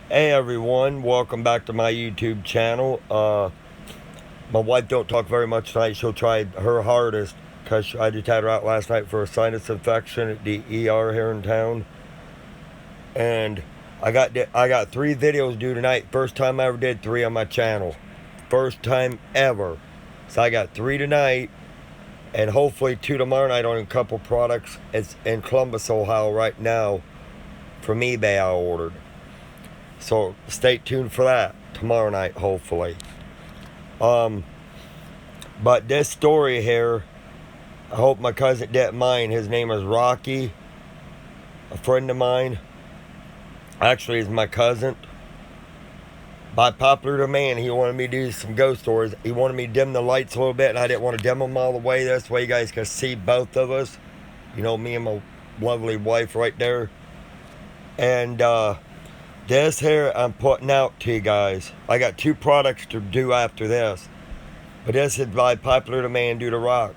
Hey everyone, welcome back to my YouTube channel. My wife don't talk very much tonight. She'll try her hardest because I just had her out last night for a sinus infection at the ER here in town. And I got 3 videos due tonight. First time I ever did 3 on my channel. First time ever. So I got 3 tonight and hopefully 2 tomorrow night on a couple products. It's in Columbus, Ohio right now from eBay I ordered. So stay tuned for that tomorrow night, hopefully. Um, but this story here, I hope my cousin didn't mind. His name is Rocky, a friend of mine. Actually, he's my cousin. By popular demand, he wanted me to do some ghost stories. He wanted me to dim the lights a little bit, and I didn't want to dim them all the way. This way, you guys can see both of us. You know, me and my lovely wife right there. And this here I'm putting out to you guys. I got 2 products to do after this. But this is by popular demand due to Rock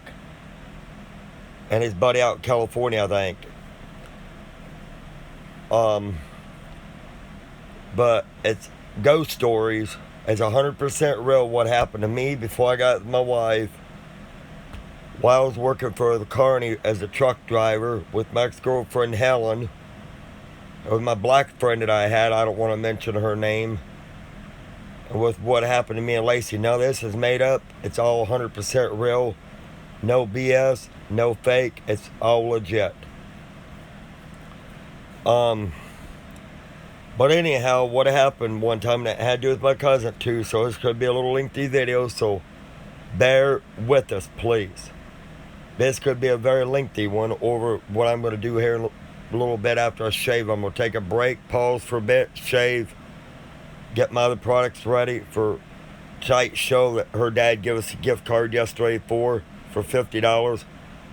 and his buddy out in California, I think. But it's ghost stories. It's 100% real what happened to me before I got my wife. While I was working for the Carney as a truck driver with my ex-girlfriend Helen. With my black friend that I had, I don't want to mention her name. And with what happened to me and Lacey. Now this is made up. It's all 100% real. No BS, no fake. It's all legit. But anyhow, what happened one time that had to do with my cousin too. So this could be a little lengthy video. So bear with us, please. This could be a very lengthy one over what I'm going to do here in a little bit after I shave. I'm going to take a break, pause for a bit, shave, get my other products ready for tonight's show that her dad gave us a gift card yesterday for $50.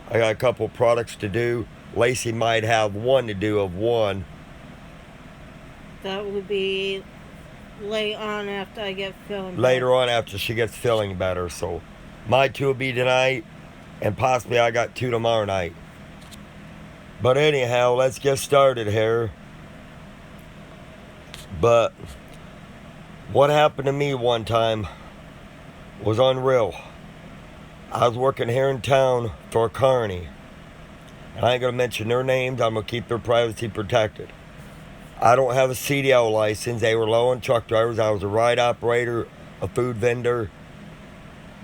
I got a couple products to do. Lacey might have one to do of one. That will be late on after I get feeling Later on after she gets feeling better. So my 2 will be tonight and possibly I got 2 tomorrow night. But anyhow, let's get started here. But what happened to me one time was unreal. I was working here in town for Carney. I ain't going to mention their names. I'm going to keep their privacy protected. I don't have a CDL license. They were low on truck drivers. I was a ride operator, a food vendor,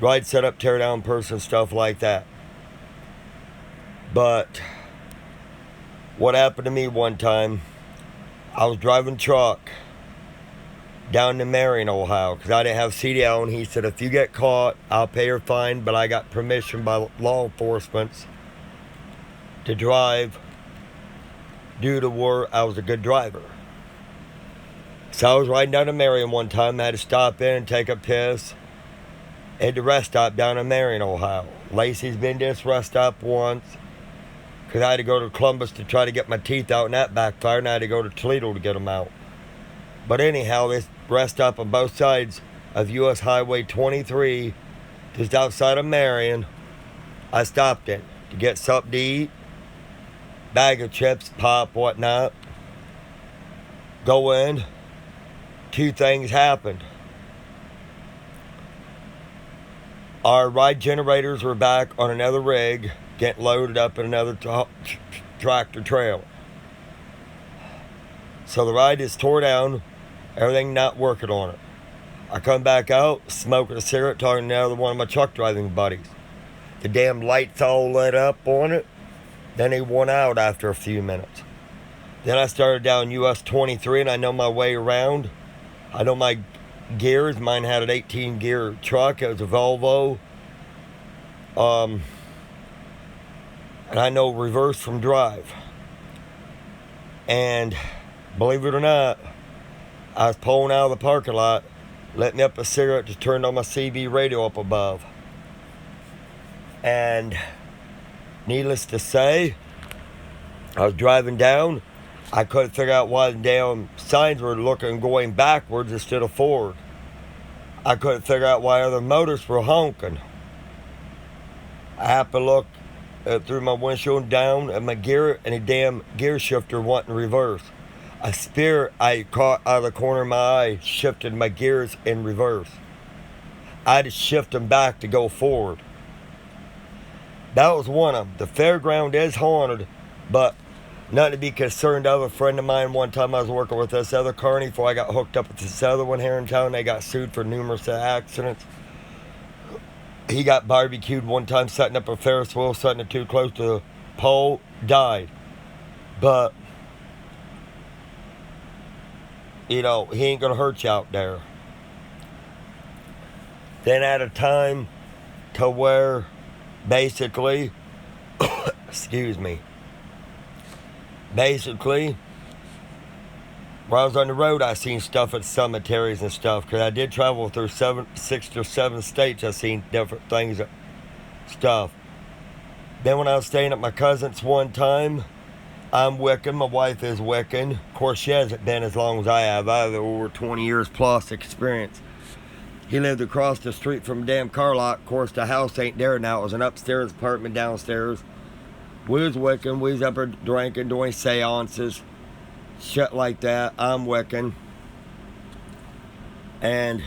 ride setup, tear down person, stuff like that. But what happened to me one time, I was driving truck down to Marion, Ohio, because I didn't have CDL, and he said, if you get caught, I'll pay your fine, but I got permission by law enforcement to drive due to where I was a good driver. So I was riding down to Marion one time. I had to stop in and take a piss at the rest stop down in Marion, Ohio. Lacey's been to this rest stop once because I had to go to Columbus to try to get my teeth out, and that backfired, and I had to go to Toledo to get them out. But anyhow, this rest stop on both sides of US Highway 23, just outside of Marion, I stopped in to get something to eat, bag of chips, pop, whatnot. Go in. 2 things happened. Our ride generators were back on another rig, getting loaded up in another tractor trailer. So the ride is tore down, everything not working on it. I come back out, smoking a cigarette, talking to another one of my truck driving buddies. The damn lights all lit up on it. Then they went out after a few minutes. Then I started down US 23 and I know my way around. I know my gears. Mine had an 18 gear truck. It was a Volvo. And I know reverse from drive. And believe it or not, I was pulling out of the parking lot, lit me up a cigarette, just turned on my CB radio up above. And needless to say, I was driving down. I couldn't figure out why the damn signs were going backwards instead of forward. I couldn't figure out why other motors were honking. I happened to look through my windshield down at my gear, and a damn gear shifter went in reverse. A spear I caught out of the corner of my eye shifted my gears in reverse. I had to shift them back to go forward. That was one of them. The fairground is haunted, but nothing to be concerned of. A friend of mine, one time I was working with this other carny before I got hooked up with this other one here in town. They got sued for numerous accidents. He got barbecued one time setting up a Ferris wheel, setting it too close to the pole, died. But, you know, he ain't gonna hurt you out there. Then at a time to where basically, excuse me, basically, while I was on the road, I seen stuff at cemeteries and stuff, because I did travel through 6 or 7 states. I seen different things, stuff. Then when I was staying at my cousin's one time, I'm Wiccan, my wife is Wiccan. Of course, she hasn't been as long as I have. I have over 20 years plus experience. He lived across the street from a damn car lot. Of course, the house ain't there now. It was an upstairs apartment downstairs. We was Wiccan. We was up there drinking, doing seances, shit like that. I'm Wiccan. And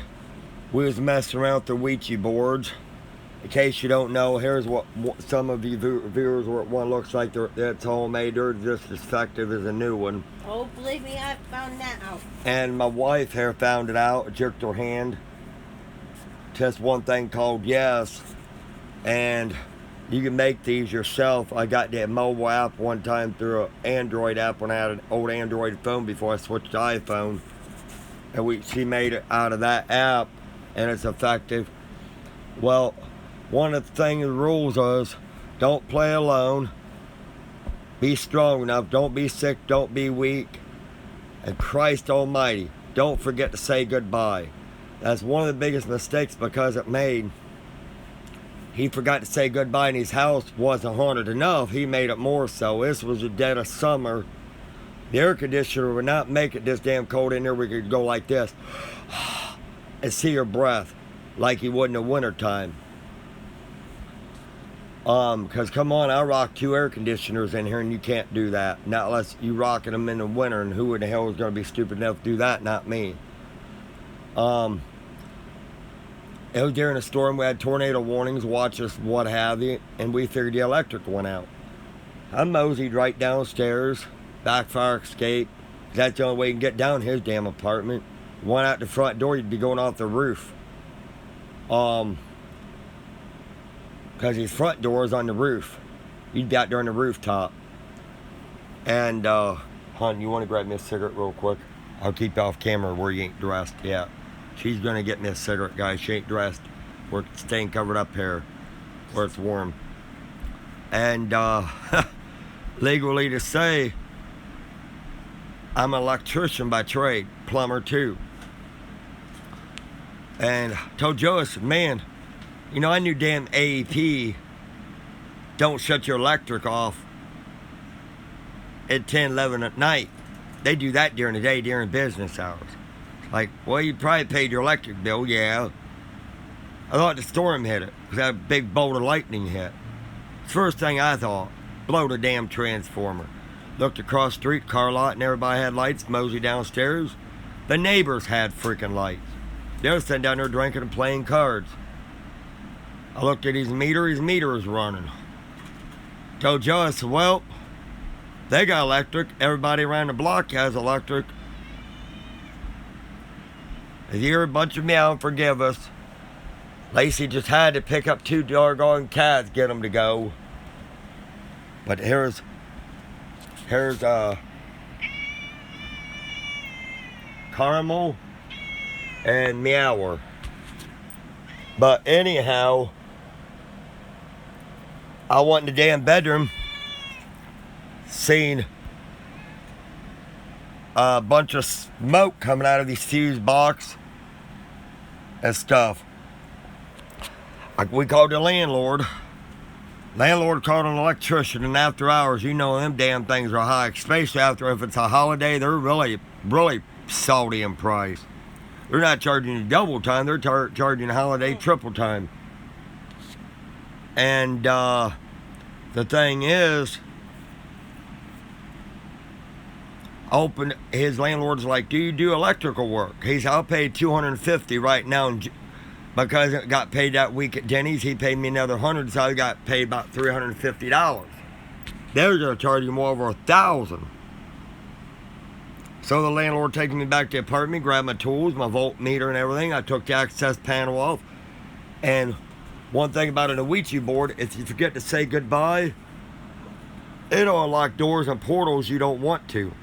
we was messing around with the Ouija boards. In case you don't know, here's what some of you viewers, what one looks like. It's homemade. They're just as effective as a new one. Oh, believe me, I found that out. And my wife here found it out, jerked her hand. Test one thing called Yes. And you can make these yourself. I got that mobile app one time through an Android app when I had an old Android phone before I switched to iPhone. And she made it out of that app, and it's effective. Well, one of the rules is don't play alone. Be strong enough. Don't be sick. Don't be weak. And Christ Almighty, don't forget to say goodbye. That's one of the biggest mistakes because it made. He forgot to say goodbye, and his house wasn't haunted enough. He made it more so. This was the dead of summer. The air conditioner would not make it this damn cold in there. We could go like this and see your breath like you would in the wintertime. Because come on, I rock 2 air conditioners in here, and you can't do that. Not unless you rocking them in the winter, and who in the hell is going to be stupid enough to do that? Not me. It was during a storm. We had tornado warnings, watches, what have you, and we figured the electric went out. I moseyed right downstairs, back fire escape. That's the only way you can get down his damn apartment. Went out the front door, you'd be going off the roof. Because his front door is on the roof. You'd be out there on the rooftop. And, hon, you want to grab me a cigarette real quick? I'll keep you off camera where you ain't dressed yet. She's going to get me a cigarette, guys. She ain't dressed. We're staying covered up here where it's warm. And, legally to say, I'm an electrician by trade, plumber too. And I told Joe, I said, man, you know, I knew damn AEP don't shut your electric off at 10, 11 at night. They do that during the day, during business hours. Like, well, you probably paid your electric bill, yeah. I thought the storm hit it, because that big bolt of lightning hit. First thing I thought, blow the damn transformer. Looked across the street, car lot, and everybody had lights. Mosey downstairs. The neighbors had freaking lights. They were sitting down there drinking and playing cards. I looked at his meter was running. Told Joe, I said, well, they got electric. Everybody around the block has electric. If you hear a bunch of meow, forgive us. Lacey just had to pick up 2 doggone cats, get them to go. But here's Caramel and Meower. But anyhow, I went in the damn bedroom, seen a bunch of smoke coming out of these fuse box and stuff. We called the landlord. Landlord called an electrician, and after hours, you know them damn things are high, especially after if it's a holiday. They're really, really salty in price. They're not charging you double time. They're charging holiday triple time. And the thing is, His landlord's like, do you do electrical work? He said, I'll pay $250 right now. Because I got paid that week at Denny's, he paid me another $100, so I got paid about $350. They were going to charge him over $1,000. So the landlord taking me back to the apartment, grabbed my tools, my voltmeter and everything. I took the access panel off. And one thing about an Ouija board, if you forget to say goodbye, it'll unlock doors and portals you don't want to.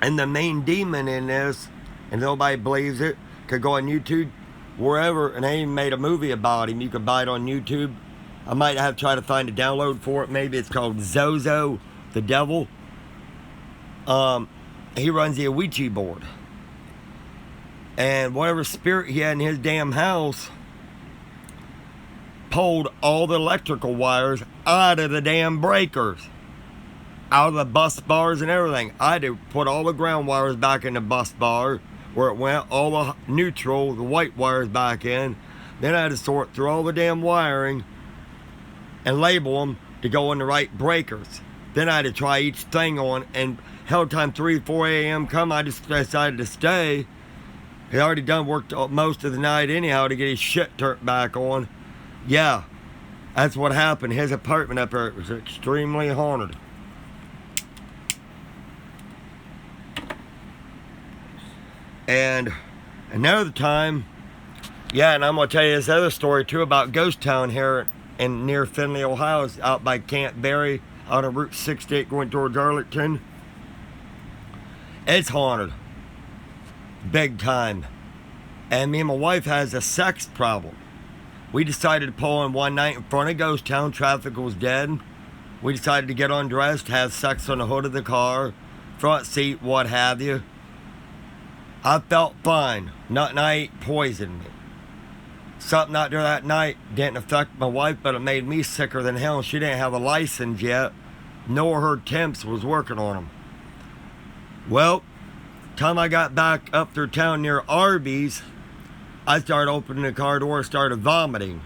And the main demon in this, and nobody believes it, could go on YouTube, wherever, and they even made a movie about him. You can buy it on YouTube. I might have to try to find a download for it. Maybe it's called Zozo the Devil. He runs the Ouija board. And whatever spirit he had in his damn house pulled all the electrical wires out of the damn breakers. Out of the bus bars and everything. I had to put all the ground wires back in the bus bar where it went, all the neutral, the white wires back in. Then I had to sort through all the damn wiring and label them to go in the right breakers. Then I had to try each thing on, and hell time 3, 4 a.m. come, I just decided to stay. He already done worked most of the night anyhow to get his shit turned back on. Yeah, that's what happened. His apartment up there was extremely haunted. And another time, yeah, and I'm going to tell you this other story too about Ghost Town here in near Findlay, Ohio. It's out by Camp Berry, out of Route 68 going towards Arlington. It's haunted. Big time. And me and my wife has a sex problem. We decided to pull in one night in front of Ghost Town. Traffic was dead. We decided to get undressed, have sex on the hood of the car, front seat, what have you. I felt fine. Nothing I ate poisoned me. Something out there that night didn't affect my wife, but it made me sicker than hell. She didn't have a license yet, nor her temps was working on them. Well, time I got back up through town near Arby's, I started opening the car door, started vomiting.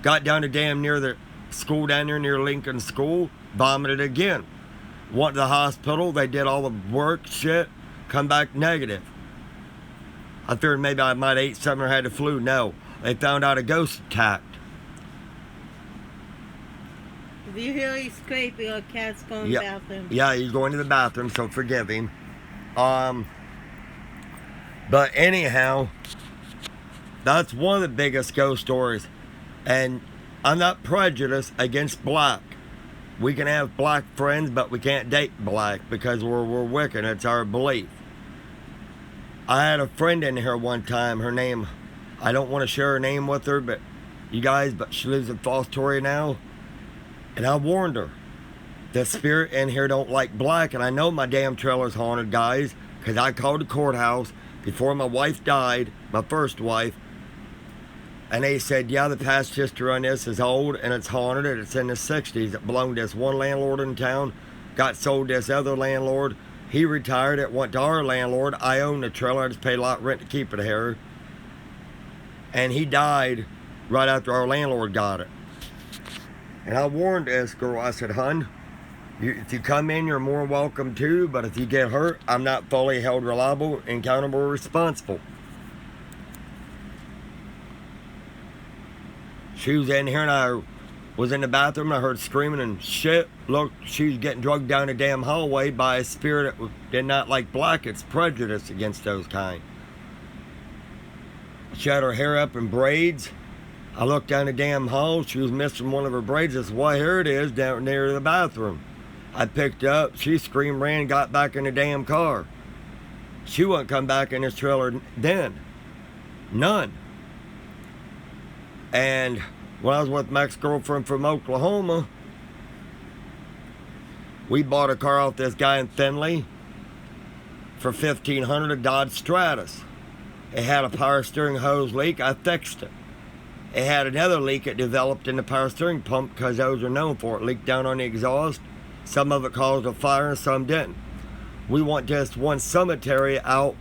Got down to damn near the school down there near Lincoln School, vomited again. Went to the hospital, they did all the work, shit, come back negative. I figured maybe I might have ate something or had the flu. No, they found out a ghost attacked. If you hear you scraping, a cat's going to the bathroom. Yeah, he's going to the bathroom, so forgive him. But anyhow, that's one of the biggest ghost stories. And I'm not prejudiced against black. We can have black friends, but we can't date black because we're wicked. It's our belief. I had a friend in here one time. Her name, I don't want to share her name with her, but she lives in Fostoria now. And I warned her, the spirit in here don't like black. And I know my damn trailer's haunted, guys, because I called the courthouse before my wife died, my first wife. And they said, yeah, the past history on this is old and it's haunted and it's in the 60s. It belonged to this one landlord in town, got sold to this other landlord. He retired, it went to our landlord. I owned the trailer, I just paid a lot of rent to keep it here. And he died right after our landlord got it. And I warned this girl, I said, hun, if you come in, you're more welcome too, but if you get hurt, I'm not fully held reliable, accountable, or responsible. She was in here and I was in the bathroom. I heard screaming and shit. Look, she was getting drugged down the damn hallway by a spirit that did not like black. It's prejudice against those kind. She had her hair up in braids. I looked down the damn hall. She was missing one of her braids. I said, well, here it is down near the bathroom. I picked her up. She screamed, ran, got back in the damn car. She wouldn't come back in this trailer then. None. And when I was with my ex-girlfriend from Oklahoma, we bought a car off this guy in Findlay for $1,500, a Dodge Stratus. It had a power steering hose leak. I fixed it. It had another leak it developed in the power steering pump because those are known for it. Leaked down on the exhaust. Some of it caused a fire and some didn't. We went just one cemetery out.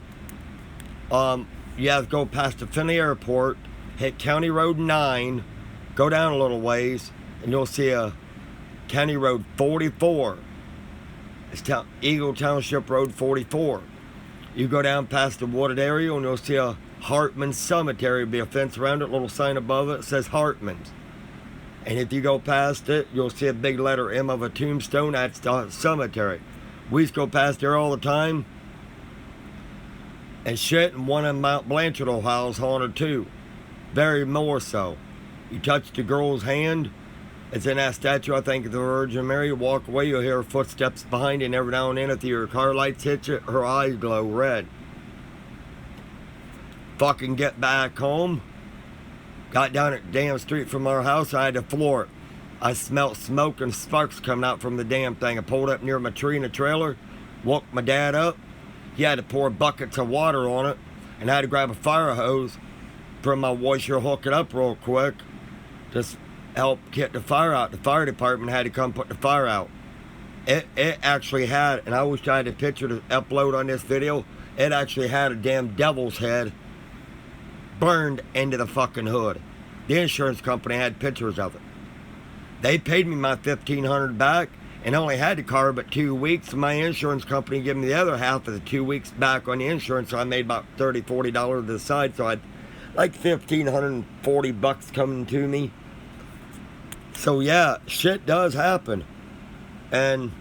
You have to go past the Findlay Airport, hit County Road 9, go down a little ways, and you'll see a County Road 44. It's Eagle Township Road 44. You go down past the wooded area and you'll see a Hartman Cemetery. Be a fence around it, little sign above it says Hartman's. And if you go past it, you'll see a big letter M of a tombstone. That's the cemetery. We used to go past there all the time. And shit, and one in Mount Blanchard, Ohio is haunted too. Very more so. You touch the girl's hand, it's in that statue, I think, of the Virgin Mary. You walk away, you'll hear her footsteps behind you, and every now and then, if your car lights hit you, her eyes glow red. Fucking get back home. Got down at the damn street from our house, I had to floor it. I smelt smoke and sparks coming out from the damn thing. I pulled up near my tree in the trailer, woke my dad up. He had to pour buckets of water on it, and I had to grab a fire hose from my washer, hook it up real quick, just help get the fire out. The fire department had to come put the fire out. It actually had, and I wish I had a picture to upload on this video, it actually had a damn devil's head burned into the fucking hood. The insurance company had pictures of it. They paid me my $1,500 back and only had the car but 2 weeks. My insurance company gave me the other half of the 2 weeks back on the insurance, so I made about $30, $40 to the side, so I'd like $1,540 coming to me. So yeah, shit does happen. And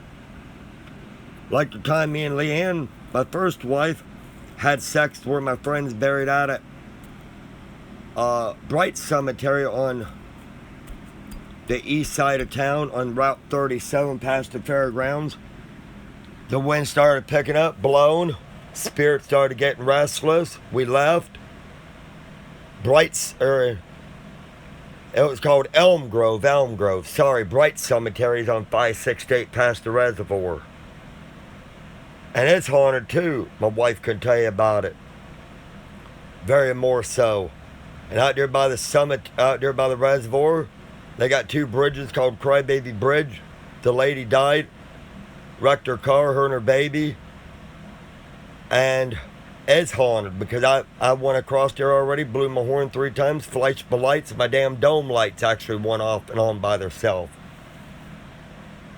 like the time me and Leanne, my first wife, had sex where my friend's buried out at Bright Cemetery on the east side of town on Route 37 past the fairgrounds. The wind started picking up, blowing. Spirits started getting restless. We left. It was called Elm Grove. Sorry, Bright Cemetery's on 568 past the reservoir. And it's haunted too. My wife could tell you about it. Very more so. And out there by the summit, out there by the reservoir, they got two bridges called Crybaby Bridge. The lady died, wrecked her car, her and her baby. And it's haunted because I went across there already, blew my horn 3 times, flashed my lights, and my damn dome lights actually went off and on by themselves.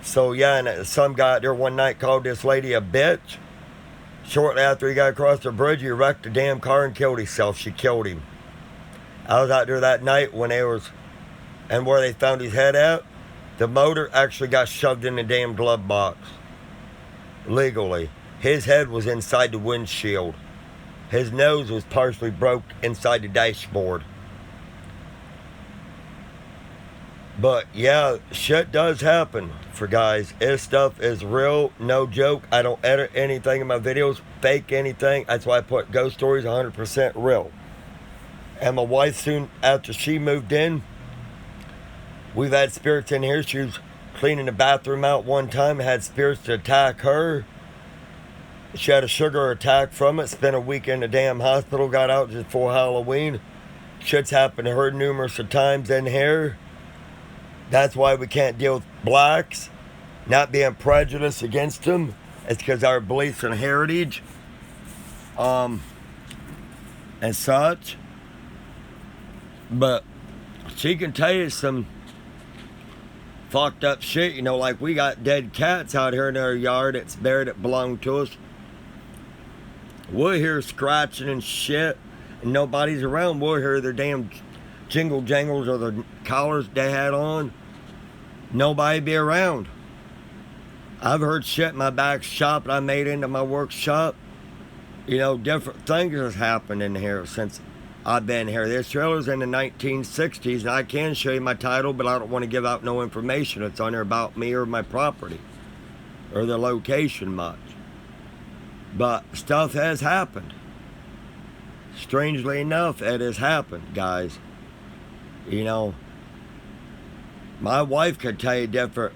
So yeah, and some guy out there one night called this lady a bitch. Shortly after he got across the bridge, he wrecked the damn car and killed himself. She killed him. I was out there that night when they was, and where they found his head at, the motor actually got shoved in the damn glove box. Legally. His head was inside the windshield. His nose was partially broke inside the dashboard. But yeah, shit does happen for guys. This stuff is real, no joke. I don't edit anything in my videos, fake anything. That's why I put ghost stories 100% real. And my wife, soon after she moved in, we've had spirits in here. She was cleaning the bathroom out one time, had spirits to attack her. She had a sugar attack from it, spent a week in the damn hospital, got out just before Halloween. Shit's happened to her numerous of times in here. That's why we can't deal with blacks, not being prejudiced against them. It's because our beliefs and heritage, and such. But she can tell you some fucked up shit, you know, like we got dead cats out here in our yard that's buried that belong to us. We'll hear scratching and shit, and nobody's around. We'll hear their damn jingle jangles or the collars they had on. Nobody be around. I've heard shit in my back shop that I made into my workshop. You know, different things has happened in here since I've been here. This trailer's in the 1960s, and I can show you my title, but I don't want to give out no information. It's on there about me or my property or the location much. But stuff has happened. Strangely enough, it has happened, guys. You know, my wife could tell you different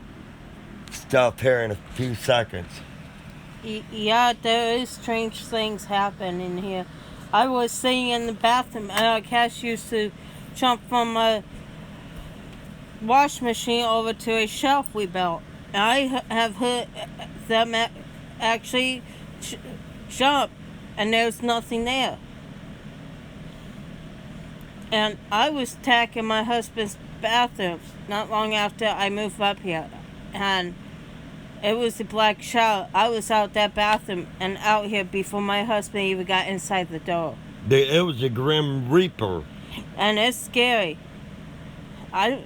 stuff here in a few seconds. Yeah, there is strange things happen in here. I was sitting in the bathroom, and our cat used to jump from a wash machine over to a shelf we built. And I have heard them actually jump, and there's nothing there. And I was attacking my husband's bathroom not long after I moved up here, and It was a black shower. I was out that bathroom and out here before my husband even got inside the door. It was a Grim Reaper. And it's scary. I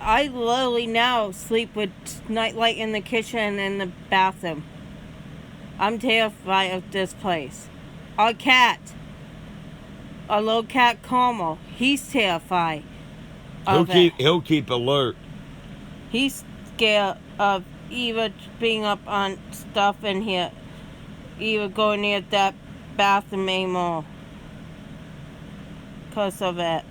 literally now sleep with nightlight in the kitchen and in the bathroom. I'm terrified of this place. Our cat, our little cat Carmel, he's terrified of it. He'll keep alert. He's scared of either being up on stuff in here, either going near that bathroom anymore because of it.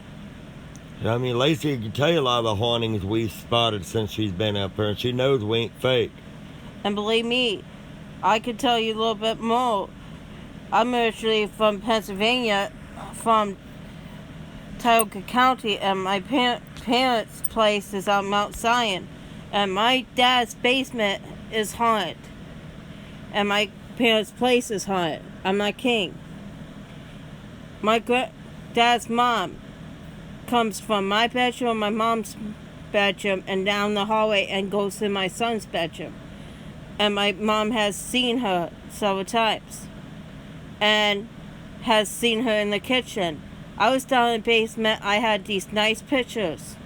I mean, Lacey can tell you a lot of the hauntings we've spotted since she's been up here, and she knows we ain't fake. And believe me, I could tell you a little bit more. I'm originally from Pennsylvania, from Tioga County, and my parents' place is on Mount Zion. And my dad's basement is haunted. And my parents' place is haunted. I'm not king. My dad's mom comes from my bedroom, my mom's bedroom, and down the hallway and goes to my son's bedroom. And my mom has seen her several times. And has seen her in the kitchen. I was down in the basement. I had these nice pictures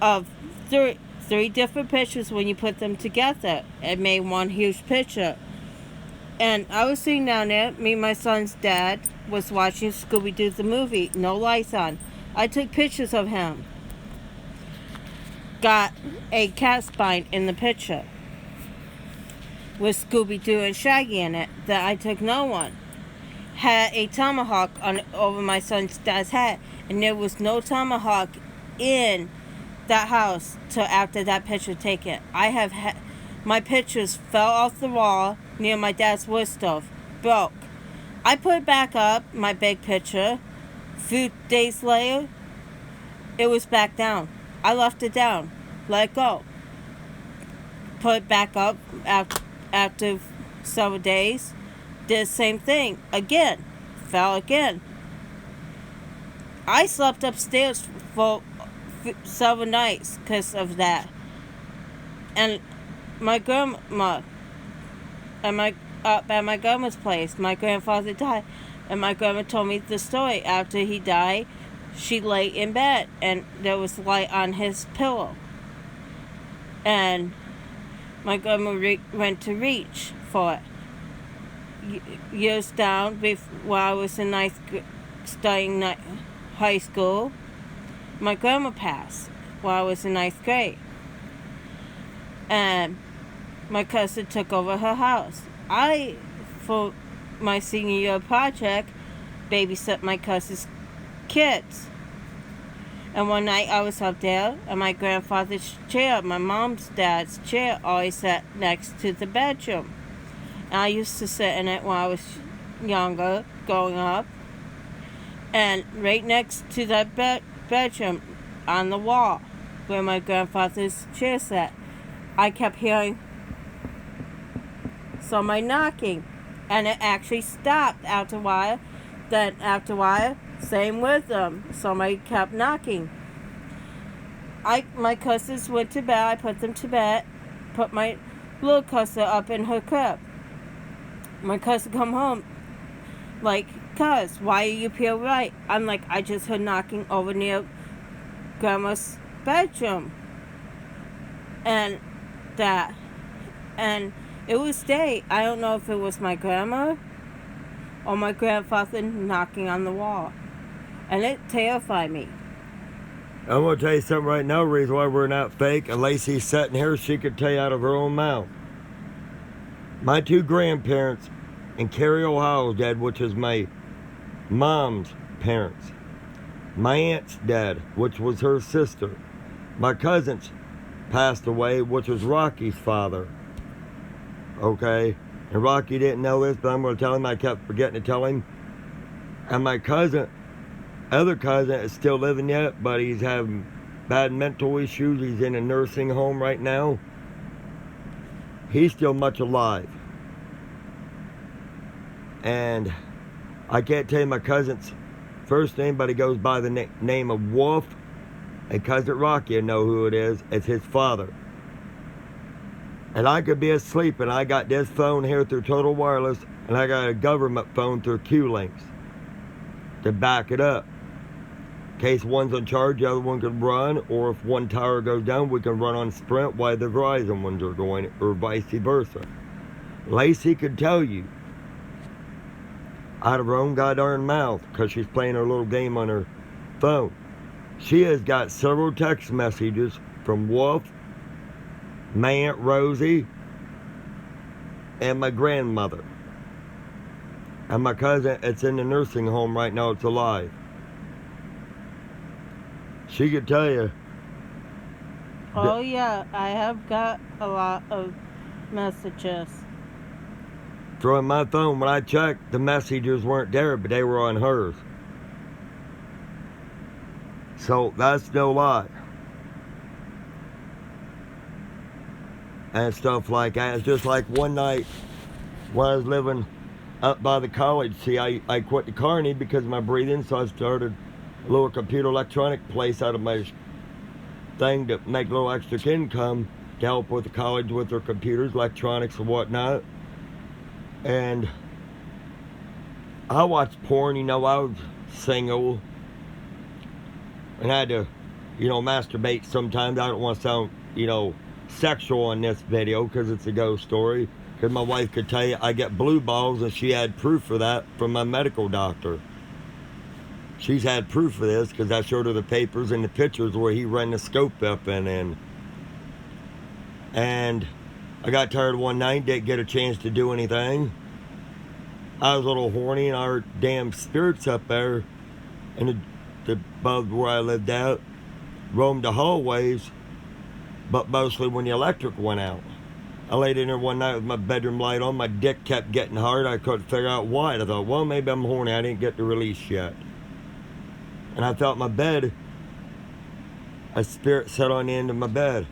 of three different pictures. When you put them together, it made one huge picture. And I was sitting down there. Me and my son's dad was watching Scooby-Doo the movie. No lights on. I took pictures of him. Got a cat spine in the picture with Scooby-Doo and Shaggy in it that I took no one. Had a tomahawk over my son's dad's head, and there was no tomahawk in that house till after that picture taken. I have had my pictures fell off the wall near my dad's wood stove, broke. I put it back up, my big picture. A few days later, it was back down. I left it down, let it go. Put it back up after several days. Did the same thing again, fell again. I slept upstairs for several nights because of that. And my grandma, at my grandma's place, my grandfather died, and my grandma told me the story. After he died, she lay in bed, and there was light on his pillow. And my grandma went to reach for it. Years down, while I was in studying high school, my grandma passed while I was in 9th grade. And my cousin took over her house. For my senior year project, babysat my cousin's kids. And one night I was up there, and my grandfather's chair, my mom's dad's chair, always sat next to the bedroom. And I used to sit in it when I was younger, growing up. And right next to that bedroom, on the wall, where my grandfather's chair sat, I kept hearing somebody knocking. And it actually stopped after a while. Then after a while, same with them. Somebody kept knocking. My cousins went to bed. I put them to bed. Put my little cousin up in her crib. My cousin come home, like, "Cuz, why are you up here right?" I'm like, "I just heard knocking over near Grandma's bedroom." And that. And it was day. I don't know if it was my grandma or my grandfather knocking on the wall. And it terrified me. I'm going to tell you something right now, reason why we're not fake. And Lacey's sitting here, she could tell you out of her own mouth. My two grandparents in Cary, Ohio, dead, which is my mom's parents. My aunt's dead, which was her sister. My cousins passed away, which was Rocky's father. Okay? And Rocky didn't know this, but I'm going to tell him. I kept forgetting to tell him. And my other cousin is still living yet, but he's having bad mental issues. He's in a nursing home right now. He's still much alive. And I can't tell you my cousin's first name, but he goes by the name of Wolf. And Cousin Rocky, I know who it is. It's his father. And I could be asleep, and I got this phone here through Total Wireless, and I got a government phone through Q-Links to back it up. In case one's on charge, the other one can run, or if one tower goes down, we can run on Sprint while the Verizon ones are going, or vice versa. Lacey could tell you out of her own goddamn mouth, because she's playing her little game on her phone. She has got several text messages from Wolf, my Aunt Rosie, and my grandmother. And my cousin, it's in the nursing home right now, it's alive. She could tell you. Oh yeah, I have got a lot of messages. From my phone, when I checked, the messages weren't there, but they were on hers. So that's no lie. And stuff like that. It's just like one night when I was living up by the college. See, I quit the carny because of my breathing, so I started a little computer electronic place out of my thing to make a little extra income to help with the college with their computers, electronics, and whatnot. And I watched porn, I was single. And I had to, masturbate sometimes. I don't want to sound, sexual on this video because it's a ghost story. Because my wife could tell you I get blue balls, and she had proof of that from my medical doctor. She's had proof of this because I showed her the papers and the pictures where he ran the scope up in. And I got tired one night, didn't get a chance to do anything. I was a little horny, and our damn spirits up there and above where I lived out roamed the hallways, but mostly when the electric went out. I laid in there one night with my bedroom light on. My dick kept getting hard. I couldn't figure out why. I thought, well, maybe I'm horny. I didn't get the release yet. And I felt my bed, a spirit sat on the end of my bed.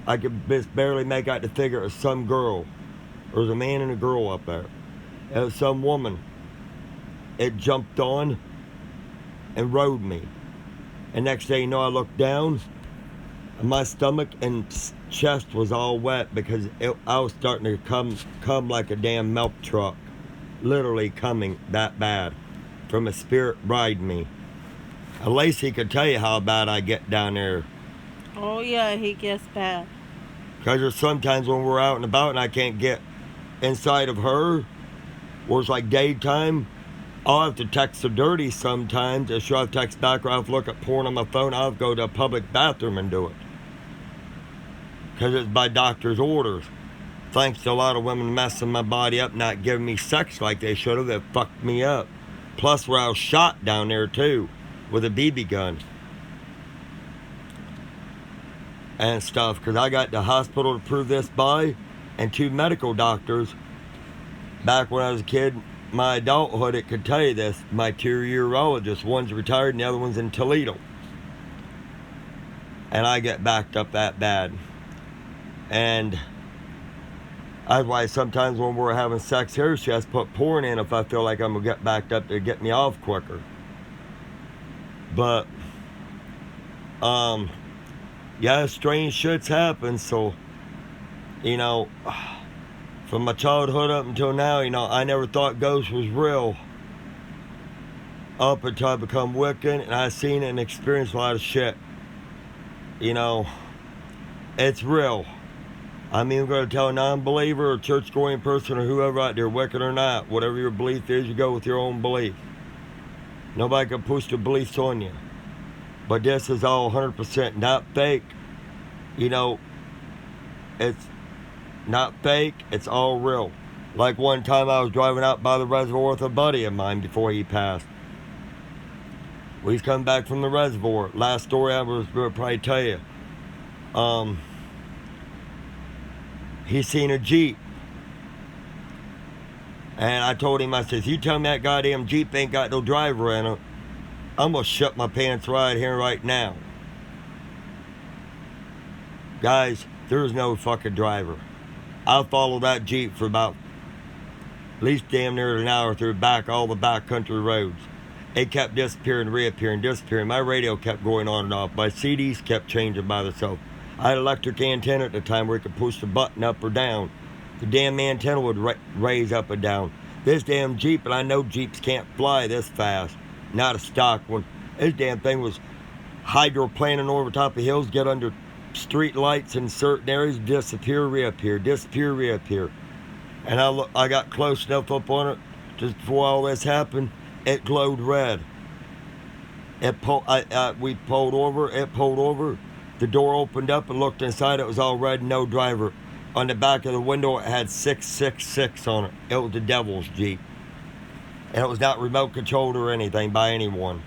I could just barely make out the figure of some girl. There was a man and a girl up there. It was some woman. It jumped on and rode me. And next thing I looked down, and my stomach and chest was all wet because I was starting to come like a damn milk truck. Literally coming that bad from a spirit riding me. And Lacey could tell you how bad I get down there. Oh yeah, he gets bad. Because there's sometimes when we're out and about and I can't get inside of her, or it's like daytime, I'll have to text her dirty sometimes. If she'll have to text back or I'll have to look at porn on my phone, I'll have to go to a public bathroom and do it. Because it's by doctor's orders. Thanks to a lot of women messing my body up, not giving me sex like they should have, that fucked me up. Plus where I was shot down there too, with a BB gun. And stuff, because I got the hospital to prove this by, and 2 medical doctors. Back when I was a kid, my adulthood, it could tell you this. My 2 urologists, one's retired and the other one's in Toledo. And I get backed up that bad. And that's why sometimes when we're having sex here, she has to put porn in if I feel like I'm going to get backed up to get me off quicker. But, yeah, strange shit's happen, so, from my childhood up until now, I never thought ghosts was real. Up until I become Wiccan, and I seen and experienced a lot of shit. It's real. I mean, I'm going to tell a non-believer or church-going person or whoever out there, Wiccan or not, whatever your belief is, you go with your own belief. Nobody can push their beliefs on you. But this is all 100% not fake. It's not fake, it's all real. Like one time I was driving out by the reservoir with a buddy of mine before he passed. We've come back from the reservoir. Last story I was going to probably tell you. He seen a Jeep. And I told him, I said, you tell me that goddamn Jeep ain't got no driver in it, I'm going to shut my pants right here, right now. Guys, there's no fucking driver. I followed that Jeep for about at least damn near an hour through all the backcountry roads. It kept disappearing, reappearing, disappearing. My radio kept going on and off. My CDs kept changing by themselves. I had an electric antenna at the time where you could push the button up or down. The damn antenna would raise up and down. This damn Jeep, and I know Jeeps can't fly this fast. Not a stock one. This damn thing was hydroplaning over top of hills, get under street lights in certain areas, disappear, reappear, disappear, reappear. And I got close enough up on it just before all this happened. It glowed red. We pulled over. It pulled over. The door opened up and looked inside. It was all red, no driver. On the back of the window, it had 666 on it. It was the devil's Jeep. And it was not remote controlled or anything by anyone.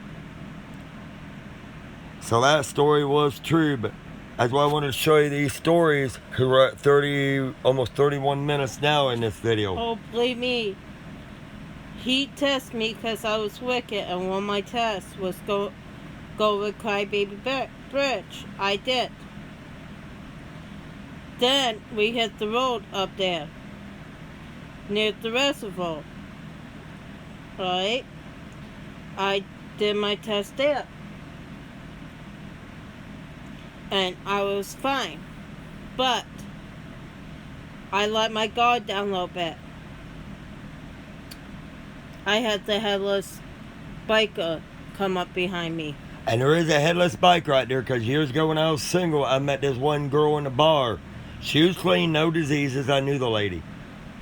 So that story was true, but that's why I wanted to show you these stories, because we're at almost 31 minutes now in this video. Oh, believe me. He tested me because I was wicked, and one of my tests was go with Crybaby Bridge. I did. Then we hit the road up there, near the reservoir. Right? I did my test there. And I was fine. But I let my guard down a little bit. I had the headless biker come up behind me. And there is a headless bike right there, because years ago when I was single, I met this one girl in the bar. She was clean, no diseases. I knew the lady.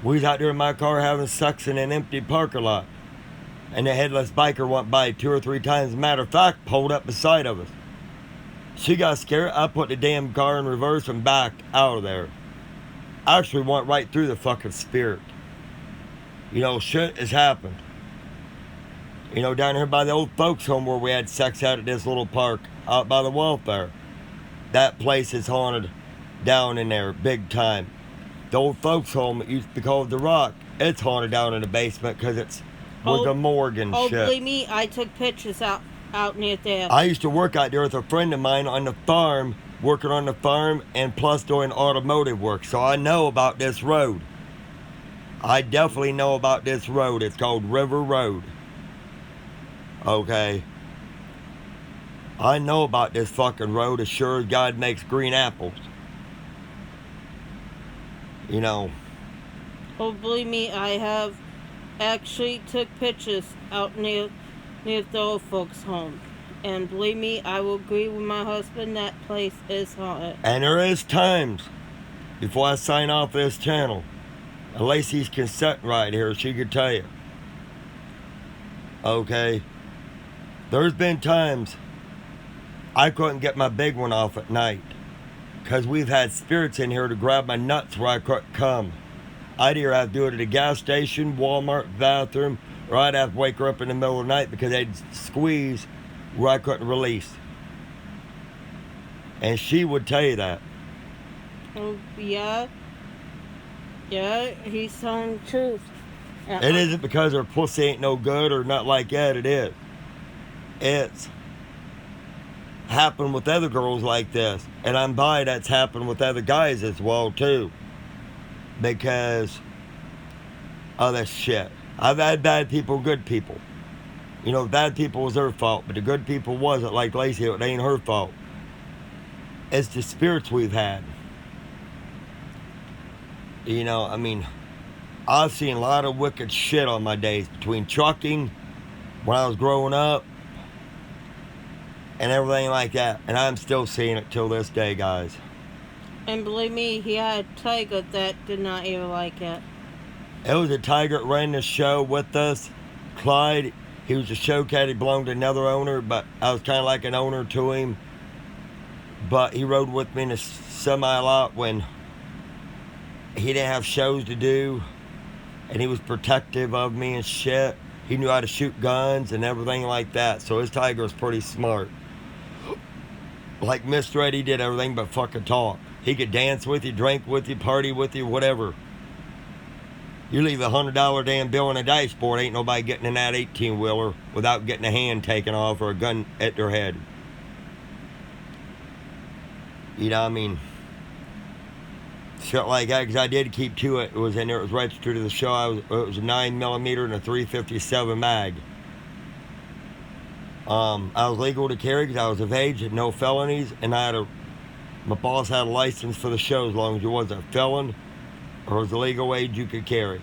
We was out there in my car having sex in an empty parking lot. And the headless biker went by 2 or 3 times. Matter of fact, pulled up beside of us. She got scared. I put the damn car in reverse and backed out of there. Actually went right through the fucking spirit. You know, shit has happened. You know, down here by the old folks home where we had sex out at this little park out by the welfare. That place is haunted down in there big time. The old folks home, it used to be called The Rock. It's haunted down in the basement because it's with the morgue and shit. Oh, believe me, I took pictures out near there. I used to work out there with a friend of mine on the farm, working on the farm and plus doing automotive work. So I know about this road. I definitely know about this road. It's called River Road. Okay. I know about this fucking road as sure as God makes green apples. You know. Oh, believe me, I have actually took pictures out near the old folks' home. And believe me, I will agree with my husband, that place is haunted. And there is times, before I sign off this channel, and Lacey's consent right here, she could tell you. Okay. There's been times I couldn't get my big one off at night. Because we've had spirits in here to grab my nuts where I couldn't come. I'd either have to do it at a gas station, Walmart, bathroom, or I'd have to wake her up in the middle of the night because they'd squeeze where I couldn't release. And she would tell you that. Oh, yeah. Yeah, he's telling the truth. It isn't because her pussy ain't no good or not like that, it is. It's happened with other girls like this. And I'm by that's happened with other guys as well, too. Because of this shit. I've had bad people, good people. You know, bad people was their fault, but the good people wasn't. Like Lacey, it ain't her fault. It's the spirits we've had. You know, I mean, I've seen a lot of wicked shit on my days between trucking, when I was growing up, and everything like that. And I'm still seeing it till this day, guys. And believe me, he had a tiger that did not even like it. It was a tiger that ran the show with us. Clyde, he was a show cat. He belonged to another owner, but I was kind of like an owner to him. But he rode with me in a semi a lot when he didn't have shows to do. And he was protective of me and shit. He knew how to shoot guns and everything like that. So his tiger was pretty smart. Like Mr. Ed, he did everything but fucking talk. He could dance with you, drink with you, party with you, whatever. You leave $100 damn bill on a dashboard, ain't nobody getting in that 18-wheeler without getting a hand taken off or a gun at their head. You know what I mean? Shit like that, because I did keep to it. It was in there, it was registered to the show. It was a 9mm and a 357 mag. I was legal to carry because I was of age, had no felonies, and I had a My boss had a license for the show as long as you wasn't a felon or was the legal age you could carry.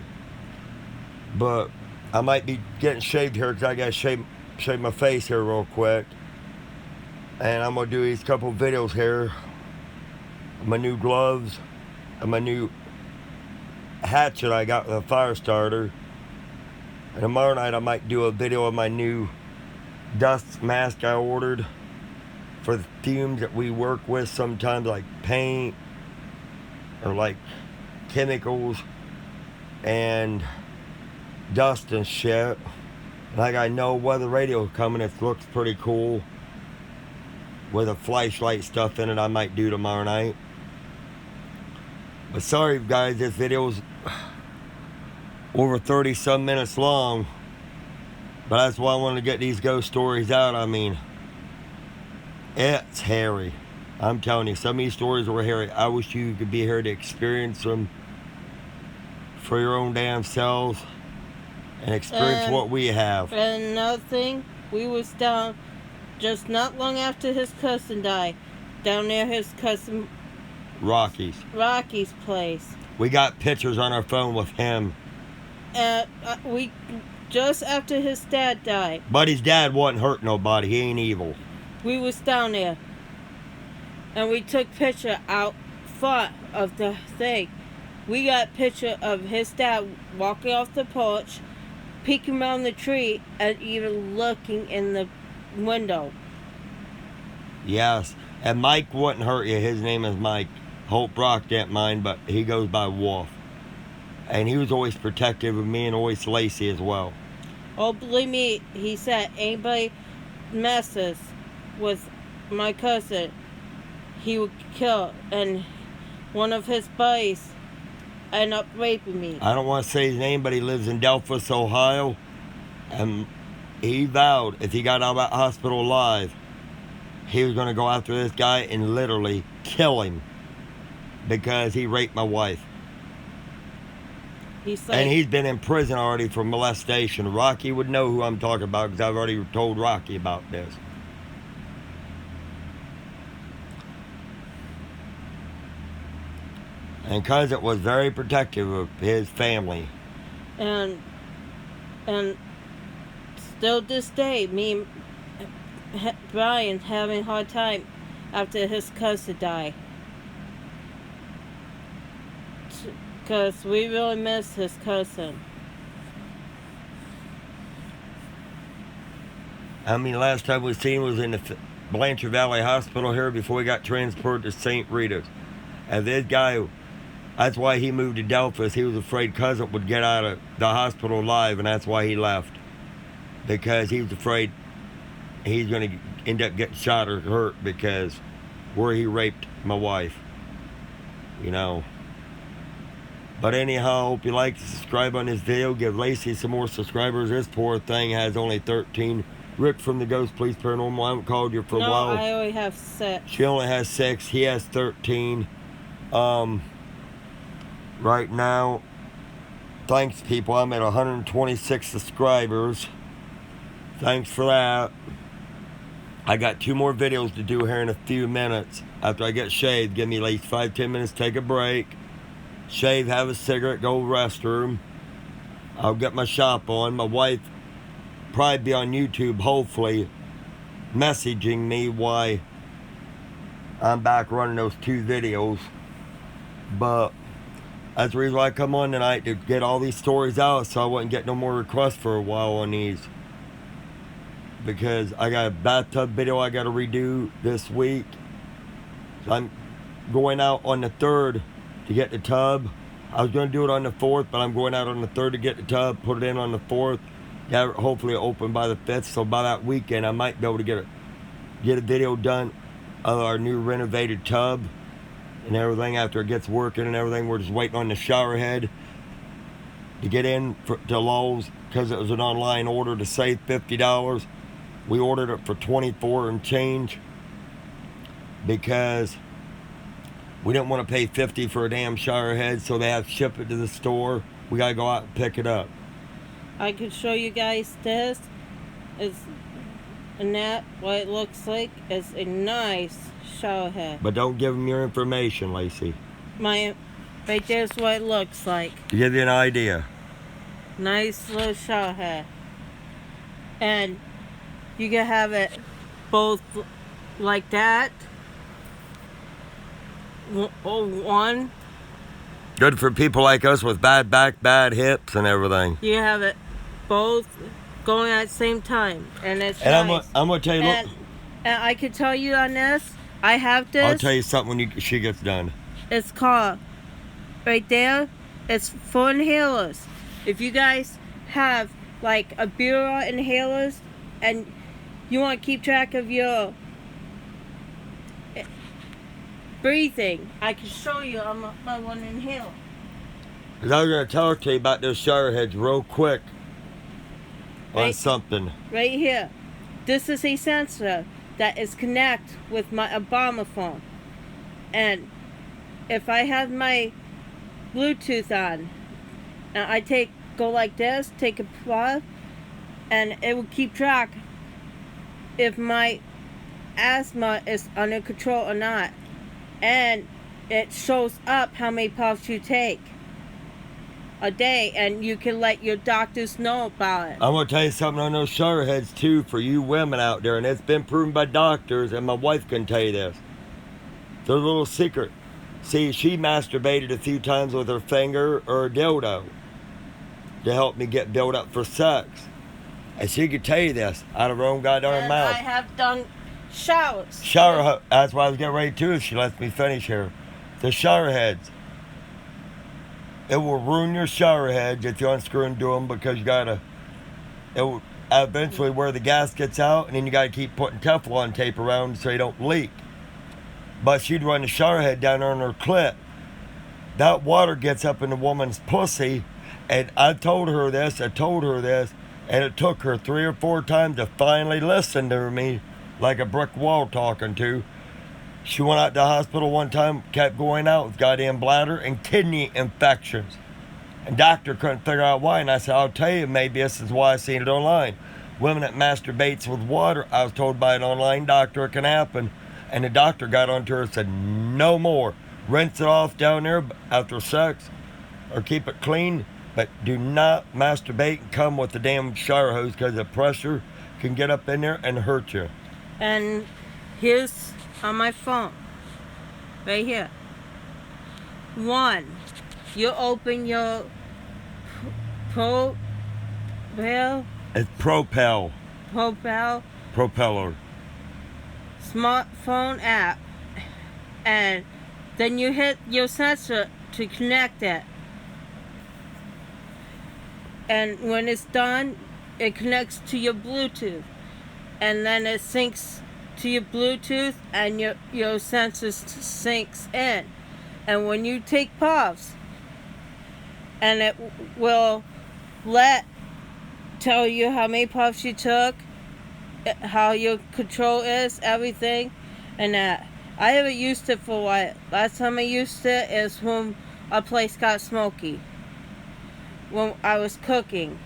But I might be getting shaved here because I got to shave my face here real quick. And I'm going to do these couple videos here. My new gloves and my new hatchet I got with a fire starter. And tomorrow night I might do a video of my new dust mask I ordered for the fumes that we work with sometimes, like paint or like chemicals and dust and shit. And I got no weather radio coming. It looks pretty cool with a flashlight stuff in it. I might do tomorrow night. But sorry guys, this video's over 30 some minutes long. But that's why I wanted to get these ghost stories out. I mean, it's hairy. I'm telling you, some of these stories were hairy. I wish you could be here to experience them for your own damn selves and experience what we have. And another thing, we was down just not long after his cousin died, down near his cousin Rocky's place. We got pictures on our phone with him. And we just after his dad died. But his dad wasn't hurt nobody. He ain't evil. We was down there, and we took picture out front of the thing. We got picture of his dad walking off the porch, peeking around the tree, and even looking in the window. Yes, and Mike wouldn't hurt you. His name is Mike. Hope Brock didn't mind, but he goes by Wolf. And he was always protective of me and always Lacey as well. Oh, believe me, he said anybody messes with my cousin, he would kill. And one of his buddies ended up raping me. I don't want to say his name, but he lives in Delphos, Ohio. And he vowed if he got out of that hospital alive, he was going to go after this guy and literally kill him because he raped my wife. And he's been in prison already for molestation. Rocky would know who I'm talking about because I've already told Rocky about this. And Cousin was very protective of his family. And still this day, me and Brian having a hard time after his cousin died. Because we really miss his cousin. I mean, last time we seen was in the Blanchard Valley Hospital here before we got transported to St. Rita's. And this guy, that's why he moved to Delphos. He was afraid Cousin would get out of the hospital alive, and that's why he left. Because he was afraid he's going to end up getting shot or hurt because where he raped my wife. You know. But anyhow, I hope you like to subscribe on this video. Give Lacey some more subscribers. This poor thing has only 13. Rick from the Ghost Police Paranormal, I haven't called you for a while. No, I only have 6. She only has 6. He has 13. Right now, thanks people, I'm at 126 subscribers. Thanks for that. I got 2 more videos to do here in a few minutes. After I get shaved, give me at least 5-10 minutes, take a break. Shave, have a cigarette, go restroom. I'll get my shop on. My wife probably be on YouTube, hopefully, messaging me why I'm back running those 2 videos. But that's the reason why I come on tonight, to get all these stories out so I wouldn't get no more requests for a while on these. Because I got a bathtub video I got to redo this week. So I'm going out on the 3rd to get the tub. I was going to do it on the 4th, but I'm going out on the 3rd to get the tub, put it in on the 4th. Have it hopefully open by the 5th, so by that weekend I might be able to get a video done of our new renovated tub and everything after it gets working and everything. We're just waiting on the shower head to get in to Lowe's because it was an online order to save $50. We ordered it for $24 and change because we didn't want to pay $50 for a damn shower head, so they have to ship it to the store. We got to go out and pick it up. I could show you guys this. And that, what it looks like, is a nice shower head. But don't give them your information, Lacey. Right there's what it looks like. To give you an idea. Nice little shower head. And you can have it both like that. One. Good for people like us with bad back, bad hips, and everything. You have it both going at the same time, and it's And nice. I'm gonna tell you, look. And I can tell you on this, I have this. I'll tell you something when she gets done. It's called, right there, it's for inhalers. If you guys have like a bureau inhalers and you want to keep track of your breathing, I can show you on my one inhaler. Because I was going to talk to you about those shower heads real quick on something. Right here. This is a sensor that is connect with my Obama phone. And if I have my Bluetooth on, and I go like this, take a puff, and it will keep track if my asthma is under control or not. And it shows up how many puffs you take a day, and you can let your doctors know about it. I'm going to tell you something on those shower heads too for you women out there, and it's been proven by doctors, and my wife can tell you this. It's a little secret. See, she masturbated a few times with her finger or a dildo to help me get built up for sex. And she could tell you this out of her own goddamn mouth. I have done showers. That's why I was getting ready to if she lets me finish here. The shower heads. It will ruin your shower heads if you unscrew and do them because it will eventually wear the gaskets out, and then you got to keep putting Teflon tape around so you don't leak. But she'd run the shower head down there on her clit. That water gets up in the woman's pussy, and I told her this, and it took her 3 or 4 times to finally listen to me like a brick wall talking to. She went out to the hospital one time, kept going out with goddamn bladder and kidney infections. And doctor couldn't figure out why. And I said, I'll tell you, maybe this is why I seen it online. Women that masturbates with water, I was told by an online doctor it can happen. And the doctor got onto her and said, no more. Rinse it off down there after sex or keep it clean. But do not masturbate and come with the damn shower hose because the pressure can get up in there and hurt you. And here's on my phone, right here. 1, you open your Propel. It's Propel. Propeller. Smartphone app, and then you hit your sensor to connect it. And when it's done, it connects to your Bluetooth, and then it syncs to your Bluetooth, and your sensor syncs in. And when you take puffs, and it will tell you how many puffs you took, how your control is, everything, and that. I haven't used it for a while. Last time I used it is when a place got smoky, when I was cooking.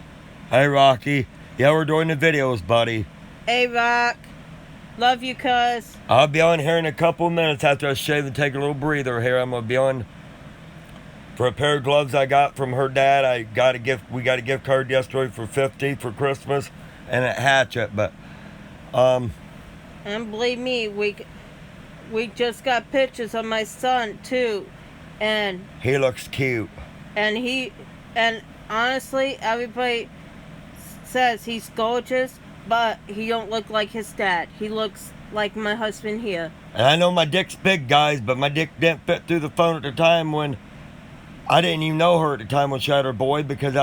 Hey, Rocky. Yeah, we're doing the videos, buddy. Hey, Rock. Love you, cuz. I'll be on here in a couple of minutes after I shave and take a little breather here. I'm going to be on for a pair of gloves I got from her dad. We got a gift card yesterday for $50 for Christmas and a hatchet, but and believe me, we just got pictures of my son too, and he looks cute. And honestly, everybody says he's gorgeous, but he don't look like his dad. He looks like my husband here. And I know my dick's big, guys, but my dick didn't fit through the phone at the time when I didn't even know her at the time when she had her boy, because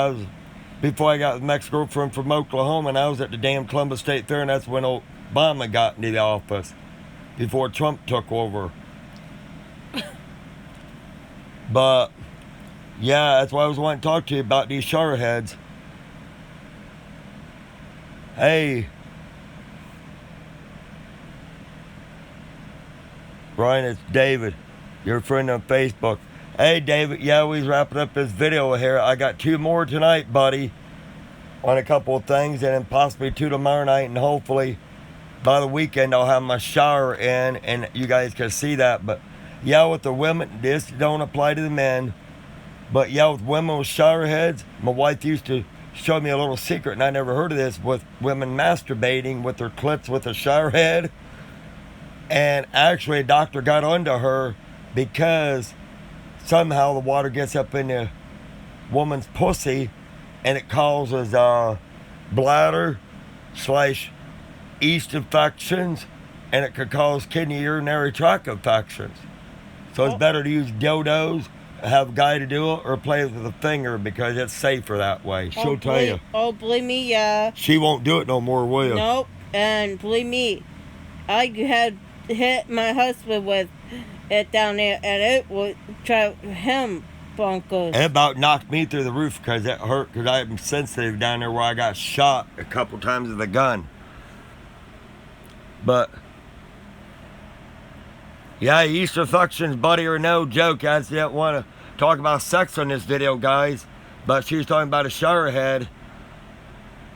before I got with my ex-girlfriend from Oklahoma, and I was at the damn Columbus State Fair, and that's when Obama got into the office before Trump took over. But yeah, that's why I was wanting to talk to you about these shower heads. Hey, Brian, it's David, your friend on Facebook. Hey, David, yeah, we's wrapping up this video here. I got 2 more tonight, buddy, on a couple of things, and then possibly 2 tomorrow night, and hopefully by the weekend I'll have my shower in, and you guys can see that. But yeah, with the women, this don't apply to the men. But yeah, with women with shower heads, my wife used to show me a little secret, and I never heard of this, with women masturbating with their clits with a shower head. And actually, a doctor got onto her because somehow the water gets up in the woman's pussy, and it causes bladder / yeast infections, and it could cause kidney urinary tract infections. So it's better to use dildos, have a guy to do it, or play with a finger, because it's safer that way. She'll tell you. Oh, believe me, yeah. She won't do it no more, will you? Nope. And believe me, I had hit my husband with it down there, and it would drive him bonkers. And it about knocked me through the roof because it hurt, because I'm sensitive down there where I got shot a couple times with a gun. But yeah, yeast infections, buddy, are no joke. I didn't want to talk about sex on this video, guys, but she was talking about a shower head,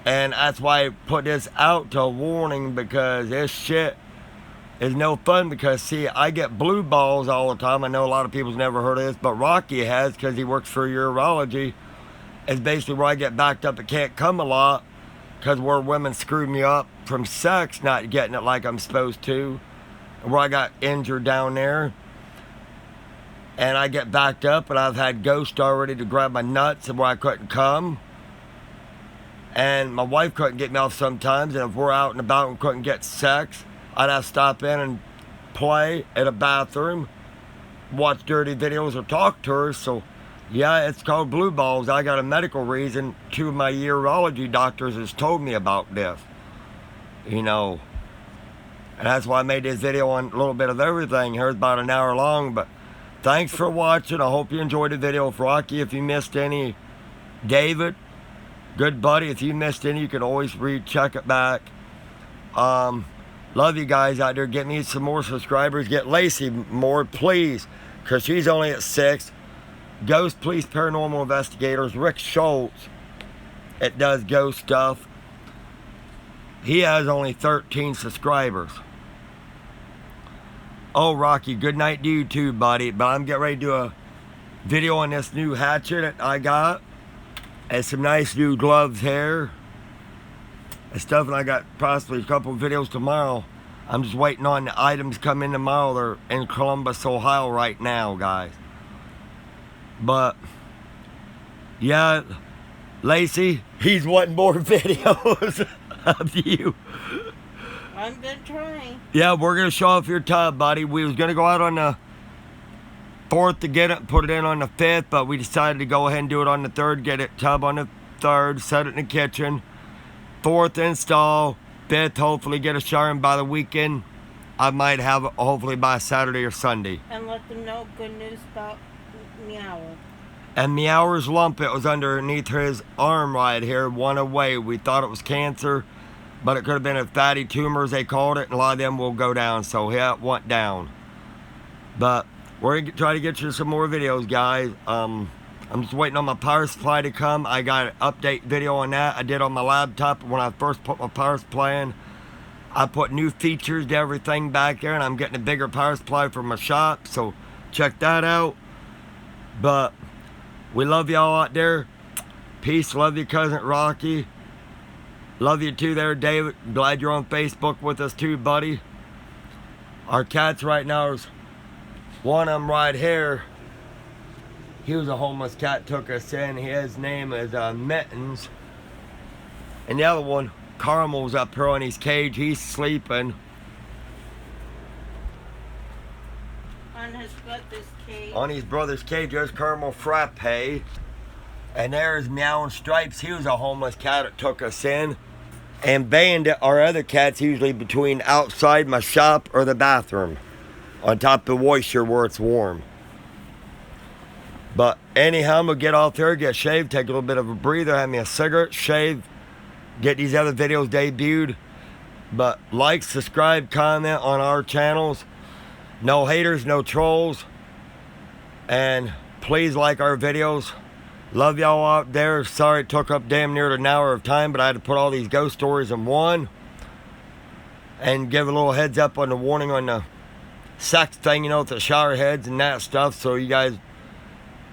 and that's why I put this out to a warning, because this shit is no fun. Because see, I get blue balls all the time. I know a lot of people's never heard of this, but Rocky has, because he works for urology. It's basically where I get backed up and can't come a lot, because where women screwed me up from sex, not getting it like I'm supposed to, where I got injured down there, and I get backed up, and I've had ghosts already to grab my nuts and where I couldn't come, and my wife couldn't get me off sometimes, and if we're out and about and couldn't get sex, I'd have to stop in and play at a bathroom, watch dirty videos, or talk to her. So yeah, it's called blue balls. I got a medical reason. 2 of my urology doctors has told me about this, you know. And that's why I made this video on a little bit of everything. Here's about an hour long, but thanks for watching. I hope you enjoyed the video. With Rocky, if you missed any, David, good buddy, if you missed any, you can always check it back. Love you guys out there. Get me some more subscribers. Get Lacey more, please, because she's only at 6. Ghost Police Paranormal Investigators. Rick Schultz, it does ghost stuff. He has only 13 subscribers. Oh, Rocky, good night to you too, buddy. But I'm getting ready to do a video on this new hatchet that I got. And some nice new gloves here. And stuff, and I got possibly a couple of videos tomorrow. I'm just waiting on the items come in tomorrow. They're in Columbus, Ohio right now, guys. But, yeah, Lacey, he's wanting more videos of you. I've been trying. Yeah, we're going to show off your tub, buddy. We was going to go out on the 4th to get it, put it in on the 5th, but we decided to go ahead and do it on the 3rd, get it tub on the 3rd, set it in the kitchen. 4th install, 5th hopefully get a shower, and by the weekend I might have it hopefully by Saturday or Sunday. And let them know good news about Meow. And Meower's lump, it was underneath his arm right here, went away. We thought it was cancer, but it could have been a fatty tumor, as they called it, and a lot of them will go down, so yeah, it went down. But we're going to try to get you some more videos, guys. I'm just waiting on my power supply to come. I got an update video on that I did on my laptop when I first put my power supply in. I put new features to everything back there, and I'm getting a bigger power supply for my shop, so check that out. But we love y'all out there. Peace. Love you, Cousin Rocky. Love you too there, David. Glad you're on Facebook with us too, buddy. Our cats right now is one of them right here. He was a homeless cat, took us in. His name is Mittens. And the other one, Caramel's up here on his cage. He's sleeping. On his brother's cage. On his brother's cage, there's Caramel Frappe. And there's Meow and Stripes. He was a homeless cat that took us in. And Bandit, our other cat's usually between outside my shop or the bathroom, on top of the washer where it's warm. But anyhow, I'm going to get off there, get shaved, take a little bit of a breather, have me a cigarette, shave, get these other videos debuted. But like, subscribe, comment on our channels. No haters, no trolls. And please like our videos. Love y'all out there. Sorry it took up damn near an hour of time, but I had to put all these ghost stories in one. and give a little heads up on the warning on the sex thing, you know, with the shower heads and that stuff. So you guys,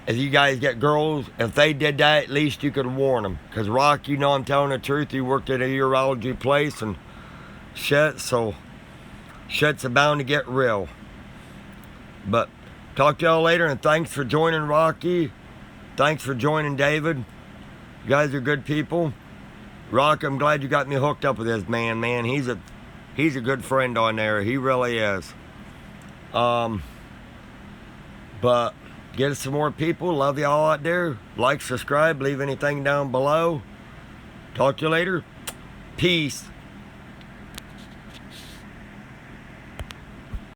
if you guys get girls, if they did that, at least you could warn them. Because Rock, you know I'm telling the truth. You worked at a urology place and shit, so shit's bound to get real. But talk to y'all later, and thanks for joining Rocky. Thanks for joining David. You guys are good people. Rock, I'm glad you got me hooked up with this man. Man, he's a good friend on there. He really is. But get us some more people. Love y'all out there. Like, subscribe, leave anything down below. Talk to you later. Peace.